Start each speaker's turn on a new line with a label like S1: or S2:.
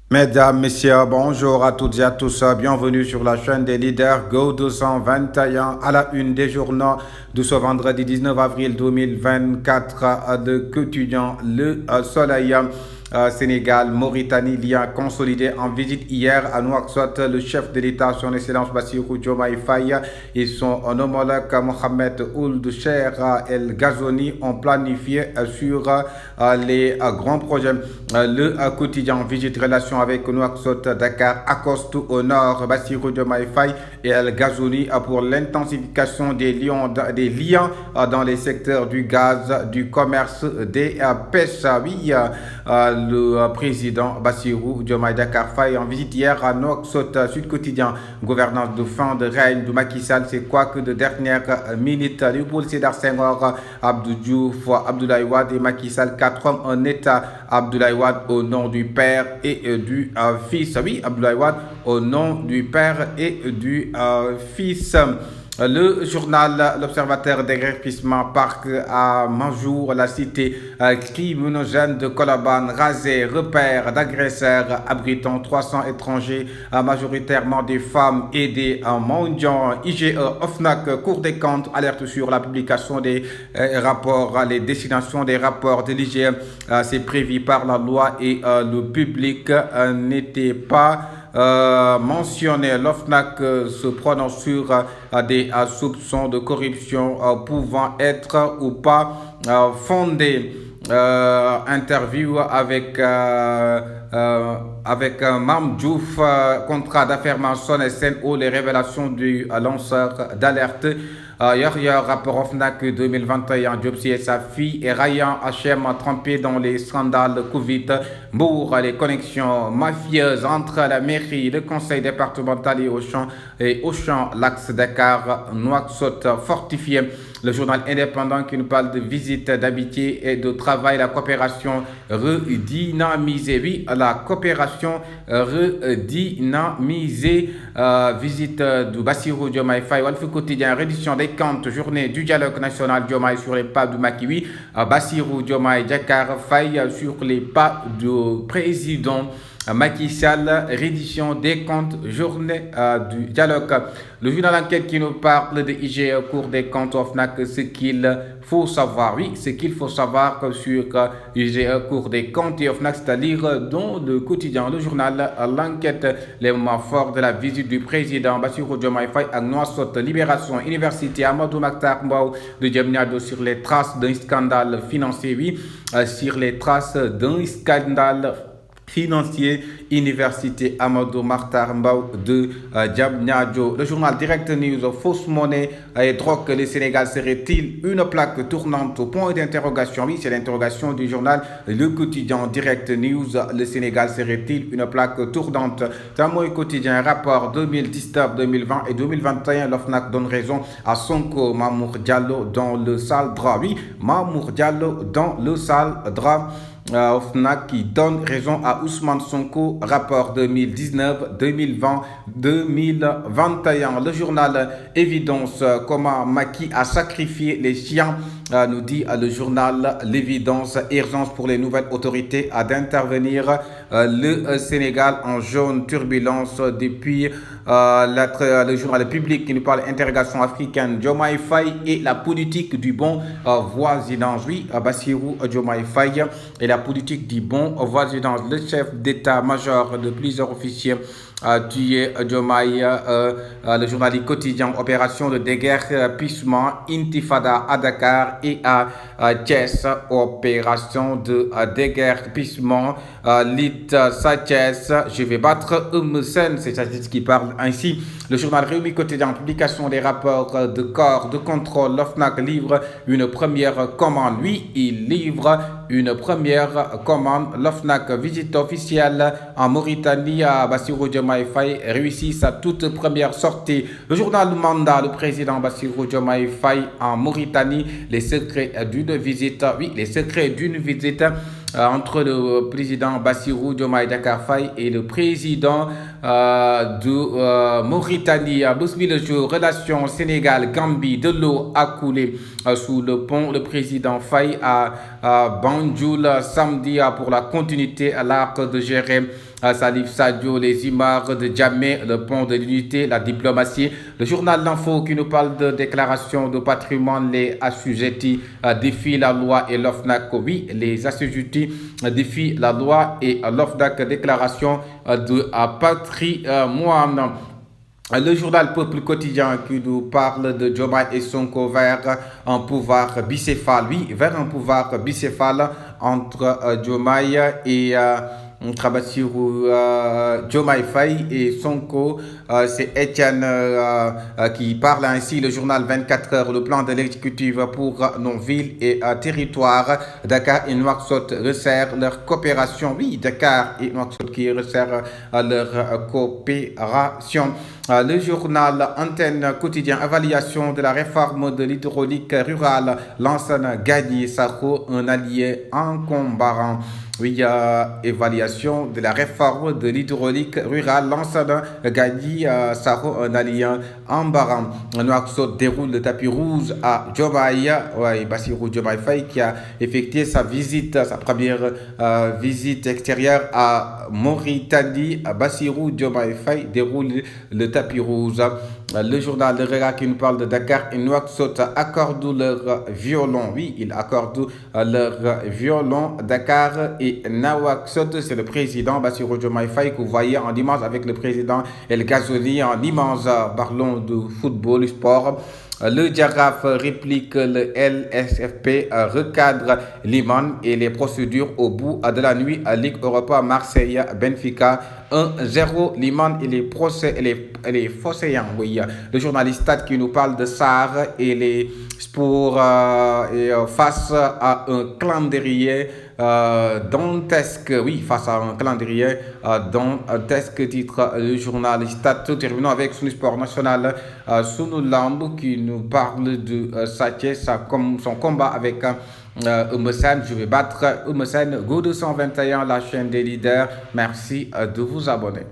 S1: Mesdames, Messieurs, bonjour à toutes et à tous. Bienvenue sur la chaîne des leaders Go 221 à la une des journaux de ce vendredi 19 avril 2024 de quotidien Le Soleil. Sénégal, Mauritanie, lien consolidé en visite hier à Nouakchott. Le chef de l'État, son Excellence Bassirou Diomaye Faye et son homologue Mohamed Ould Cheikh El Ghazouani ont planifié sur les grands projets. Le quotidien visite relation avec Nouakchott, Dakar, accoste au nord Bassirou Diomaye Faye et El Ghazouani pour l'intensification des liens dans les secteurs du gaz, du commerce, des pêches. Oui, le président Bassirou Diomaye Dakar Faye en visite hier à Nouakchott. Sud Quotidien, gouvernance de fin de règne de Macky Sall, c'est quoi que de dernière minute. Léopold Sédar Senghor, Abdou Diouf, Abdoulaye Wade et Macky Sall, 4 hommes en état. Abdoulaye Wade au nom du père et du fils. Oui, Abdoulaye Wade au nom du père et du fils. Le journal L'Observateur déguerpissement parc à Manjour, la cité criminogène de Colobane, rasée, repère d'agresseurs abritant 300 étrangers, majoritairement des femmes et des mendiants. IGE, OFNAC, Cour des comptes, alerte sur la publication des rapports, les destinations des rapports de l'IGE. C'est prévu par la loi et le public n'était pas mentionné. L'OFNAC se prononce sur des soupçons de corruption pouvant être ou pas fondés. Interview avec Mam Diouf, contrat d'affirmation SNO, les révélations du lanceur d'alerte. Hier, rapport OFNAC 2021, Diopsi et sa fille et Ryan HM trempés dans les scandales Covid. Bourg, les connexions mafieuses entre la mairie, le conseil départemental et Auchan, l'axe Dakar, Nouakchott fortifié. Le journal indépendant qui nous parle de visite, d'amitié et de travail, la coopération redynamisée. Oui, la coopération redynamisée. Visite de Bassirou Diomaye Faye, Walf Quotidien, reddition des comptes, journée du dialogue national Diomaye sur les pas du Macky. Oui, Bassirou Diomaye Dakar Faye sur les pas du président Macky Sall, reddition des comptes, journée du dialogue. Le journal Enquête qui nous parle de IGE, Cour des comptes, OFNAC, ce qu'il faut savoir. Oui, ce qu'il faut savoir sur IGE, Cour des comptes et OFNAC, c'est-à-dire dans le quotidien, le journal L'Enquête, les moments forts de la visite du président Bassirou Diomaye Faye à Nouakchott, Libération, Université, Amadou Makhtar Mbow de Diamniadio sur les traces d'un scandale financier. Oui, sur les traces d'un scandale financier, Université Amadou Mahtar Mbow de Diamniadio. Le journal Direct News, fausse monnaie et drogue, le Sénégal serait-il une plaque tournante? Point d'interrogation. Oui, c'est l'interrogation du journal Le Quotidien Direct News. Le Sénégal serait-il une plaque tournante? Tamoy Quotidien, rapport 2019, 2020 et 2021. L'OFNAC donne raison à Sonko. Mamour Diallo dans le sale drap. Oui, Mamour Diallo dans le sale drap. OFNAC qui donne raison à Ousmane Sonko, rapport 2019, 2020, 2021. Le journal Évidence, comment Macky a sacrifié les chiens, nous dit le journal L'Évidence, urgence pour les nouvelles autorités à d'intervenir. Le Sénégal en jaune, turbulence depuis le journal Public qui nous parle interrogation africaine, Diomaye Faye et la politique du bon voisinage. Oui, Bassirou Diomaye Faye et la politique du bon voisinage. Le chef d'état-major de plusieurs officiers tué Diomaye, le journal quotidien, opération de déguerpissement, Intifada à Dakar et à Thiès, opération de déguerpissement, Lit Sathiès, je vais battre Sen, c'est Sathiès qui parle ainsi. Le journal Réumi quotidien, publication des rapports de corps de contrôle, l'OFNAC livre une première commande. Lui, il livre une première commande. L'OFNAC, visite officielle en Mauritanie à Bassirou Diomaye Faye, réussit sa toute première sortie. Le journal Mandat, le président Bassirou Diomaye Faye en Mauritanie, les secrets d'une visite. Oui, les secrets d'une visite entre le président Bassirou Diomaye Dakar Faye et le président de Mauritanie. Bousmi le jour, relation Sénégal-Gambie, de l'eau a coulé sous le pont. Le président Faye à Banjul samedi pour la continuité à l'arc de gérer Salif Sadio, les images de Djamé, le pont de l'unité, la diplomatie. Le journal L'Info qui nous parle de déclaration de patrimoine, les assujettis défient la loi et l'OFNAC. Oui, les assujettis défient la loi et l'OFNAC, déclaration de patrimoine. Le journal Peuple Quotidien qui nous parle de Diomaye et Sonko vers un pouvoir bicéphale. Oui, vers un pouvoir bicéphale entre Diomaye et Bassirou Diomaye Faye et Sonko. C'est Etienne qui parle ainsi. Le journal 24 heures, le plan de l'exécutif pour nos villes et territoires. Dakar et Nouakchott resserrent leur coopération. Oui, Dakar et Nouakchott qui resserrent leur coopération. Le journal Antenne Quotidien, évaluation de la réforme de l'hydraulique rurale. Lansana Gagny Sakho, un allié encombrant. Oui, évaluation de la réforme de l'hydraulique rurale. Lansana Gagny Sakho, un allié embarrassant. Nouakchott déroule le tapis rouge à Diomaye. Ouais, Bassirou Diomaye Faye qui a effectué sa visite, sa première visite extérieure à Mauritanie. Bassirou Diomaye Faye déroule le tapis rouge. Le journal Le Regard qui nous parle de Dakar et Nouakchott accordent leur violon. Oui, ils accordent leur violon. Dakar et Nouakchott, c'est le président Bassirou Diomaye Faye que vous voyez en image avec le président El Ghazouani en image. Parlons de football, du sport. Le Giraffe réplique, le LSFP recadre Liman et les procédures au bout de la nuit à Ligue Europa Marseille Benfica 1-0. Liman et les Phocéens. Oui. Le journaliste Stade qui nous parle de SAR et les sports face à un calendrier dantesque. Oui, face à un calendrier dantesque, titre le journal Stade. Terminons avec son sport national, Sunu Lamb qui nous parle de Sathies, son combat avec Eumeu Sène. Je vais battre Eumeu Sène. Go 221, la chaîne des leaders. Merci de vous abonner.